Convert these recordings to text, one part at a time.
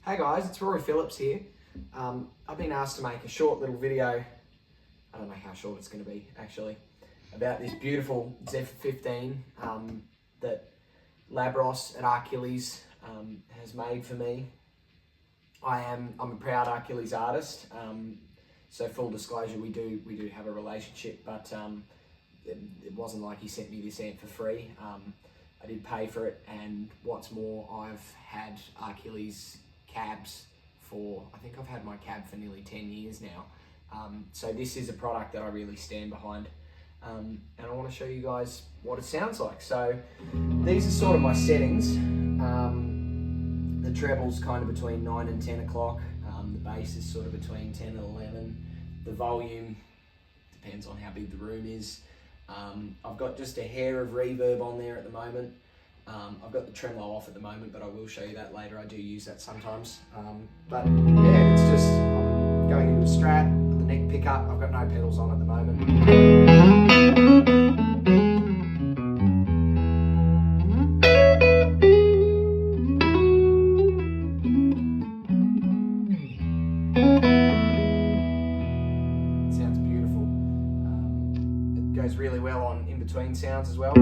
Hey guys, it's Rory Phillips here. I've been asked to make a short little video, I don't know how short it's going to be actually, about this beautiful Zephyr 15 that Labros at Achillies has made for me. I'm a proud Achillies artist, so full disclosure, we do have a relationship, but it wasn't like he sent me this amp for free. I did pay for it, and what's more, I've had Achillies cabs for, I think I've had my cab for nearly 10 years now. So this is a product that I really stand behind. And I want to show you guys what it sounds like. So these are sort of my settings. The treble's kind of between 9 and 10 o'clock. The bass is sort of between 10 and 11. The volume depends on how big the room is. I've got just a hair of reverb on there at the moment. I've got the tremolo off at the moment, but I will show you that later. I do use that sometimes. But yeah, it's just, I'm going into a Strat, the neck pickup. I've got no pedals on at the moment. Goes really well on in-between sounds as well.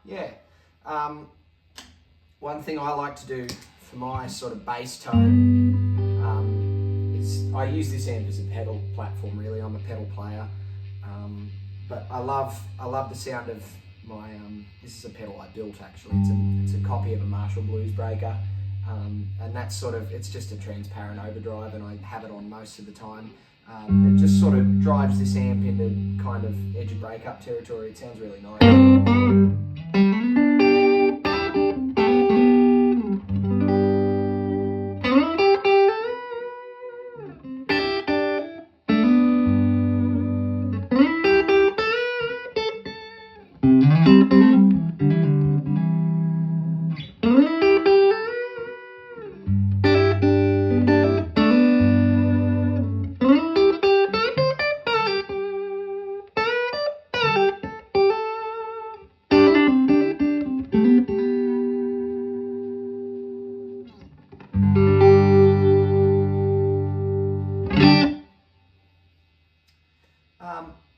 Yeah. One thing I like to do for my sort of bass tone is I use this amp as a pedal platform. Really, I'm a pedal player, but I love the sound of my. This is a pedal I built actually. It's a copy of a Marshall Blues Breaker, and that's sort of, it's just a transparent overdrive, and I have it on most of the time. It just sort of drives this amp into kind of edge of breakup territory. It sounds really nice.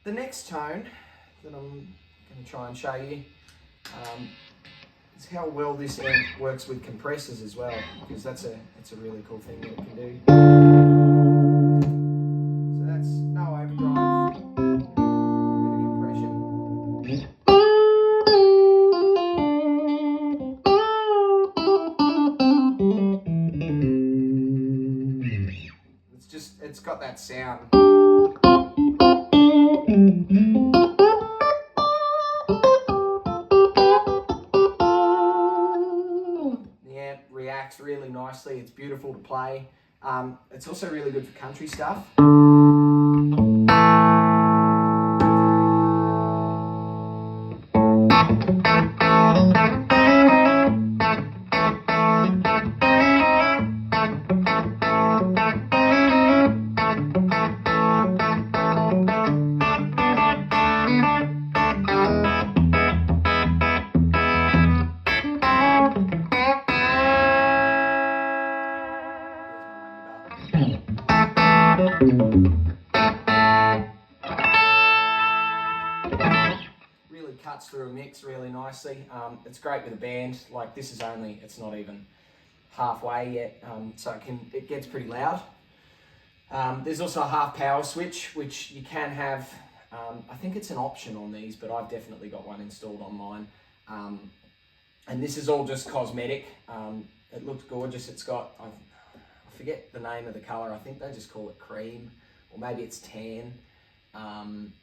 The next tone that I'm going to try and show you is how well this amp works with compressors as well, because it's a really cool thing that it can do. So that's no overdrive, bit of compression. It's got that sound. Reacts really nicely. It's beautiful to play. It's also really good for country stuff. Really cuts through a mix really nicely. It's great with a band. Like this is it's not even halfway yet, so it gets pretty loud. There's also a half power switch, which you can have. I think it's an option on these, but I've definitely got one installed on mine. And this is all just cosmetic. It looks gorgeous. It's got, I forget the name of the color. I think they just call it cream, or maybe it's tan.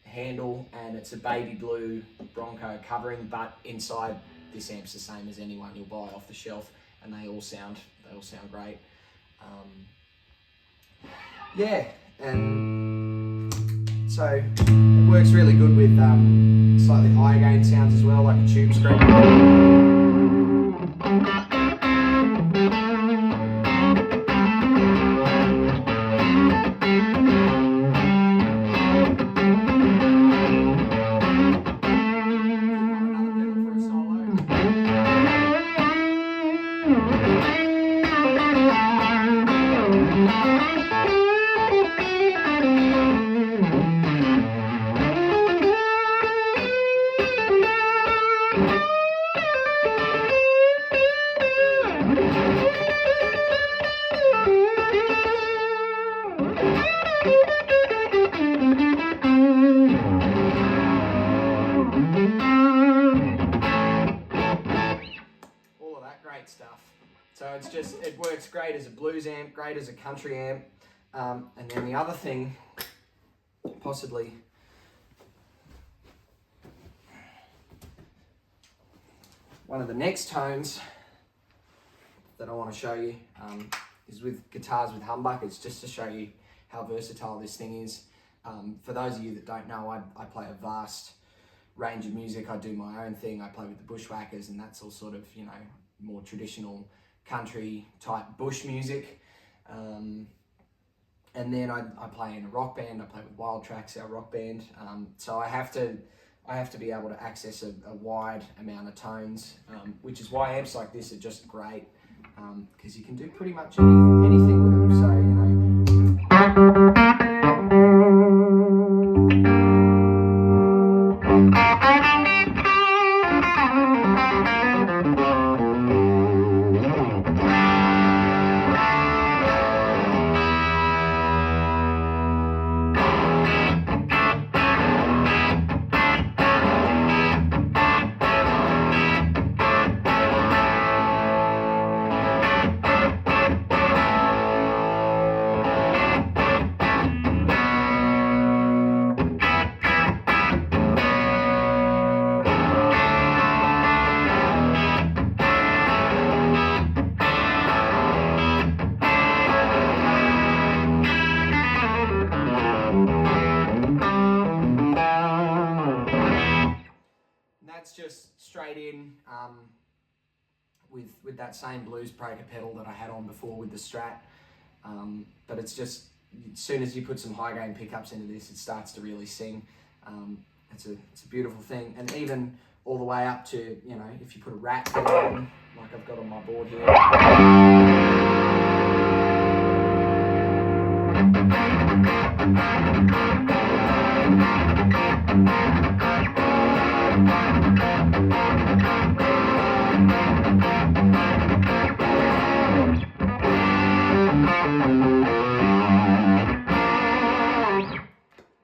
Handle, and it's a baby blue Bronco covering, but inside this amp's the same as anyone you'll buy off the shelf, and they all sound great. Yeah, and So it works really good with slightly higher gain sounds as well, like a tube scream. Stuff. So it works great as a blues amp, great as a country amp. And then the other thing, possibly one of the next tones that I want to show you is with guitars with humbuckers, just to show you how versatile this thing is. For those of you that don't know, I play a vast range of music. I do my own thing. I play with the Bushwhackers, and that's all sort of, you know, more traditional country type bush music. And then I play in a rock band. I play with Wild Tracks, our rock band. So I have to be able to access a wide amount of tones, which is why amps like this are just great, because you can do pretty much anything with them. So, you know. That's just straight in with that same blues breaker pedal that I had on before with the Strat, but it's just, as soon as you put some high gain pickups into this, it starts to really sing. It's a beautiful thing, and even all the way up to, you know, if you put a rat pedal on, like I've got on my board here.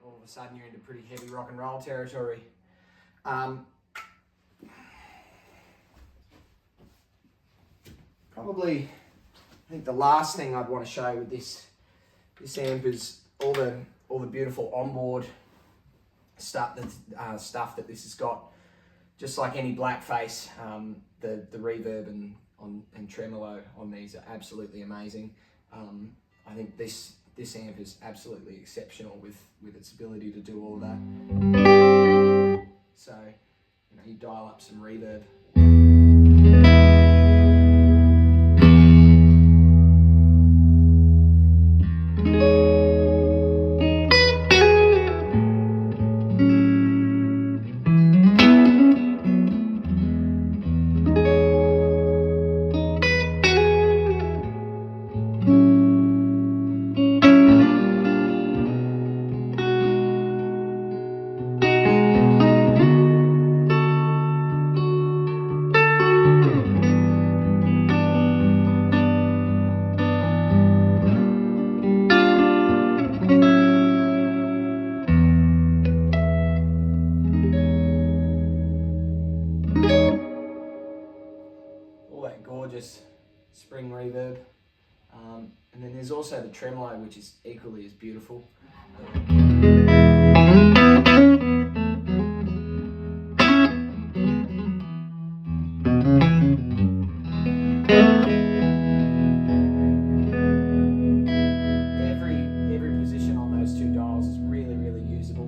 All of a sudden you're into pretty heavy rock and roll territory. Probably, I think the last thing I'd want to show with this amp is all the beautiful onboard stuff that this has got. Just like any blackface, the reverb and tremolo on these are absolutely amazing. I think this amp is absolutely exceptional with its ability to do all of that. So, you know, you dial up some reverb. Gorgeous spring reverb, and then there's also the tremolo, which is equally as beautiful. Every position on those two dials is really, really usable.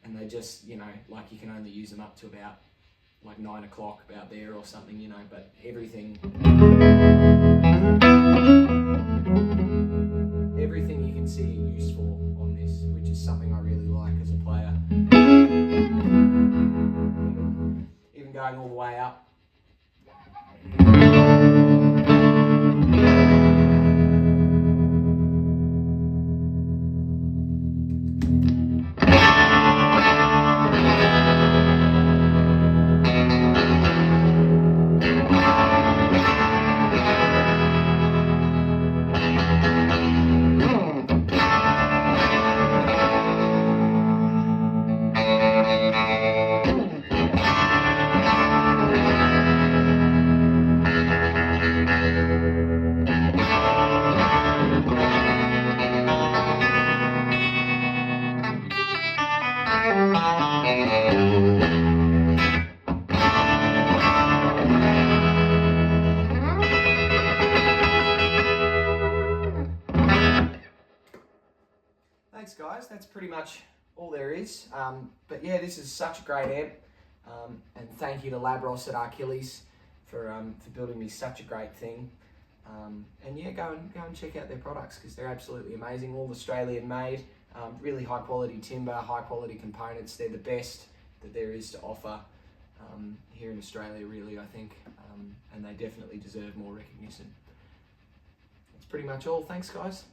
and they just, you know, like you can only use them up to about like 9 o'clock about there or something, you know, but everything you can see a use for on this, which is something I really like as a player. Even going all the way up. Thanks guys, that's pretty much all there is. But yeah, this is such a great amp, and thank you to Labros at Achillies for building me such a great thing. And yeah, go and check out their products because they're absolutely amazing. All Australian made, really high quality timber, high quality components. They're the best that there is to offer here in Australia, really, I think, and they definitely deserve more recognition. That's pretty much all. Thanks guys.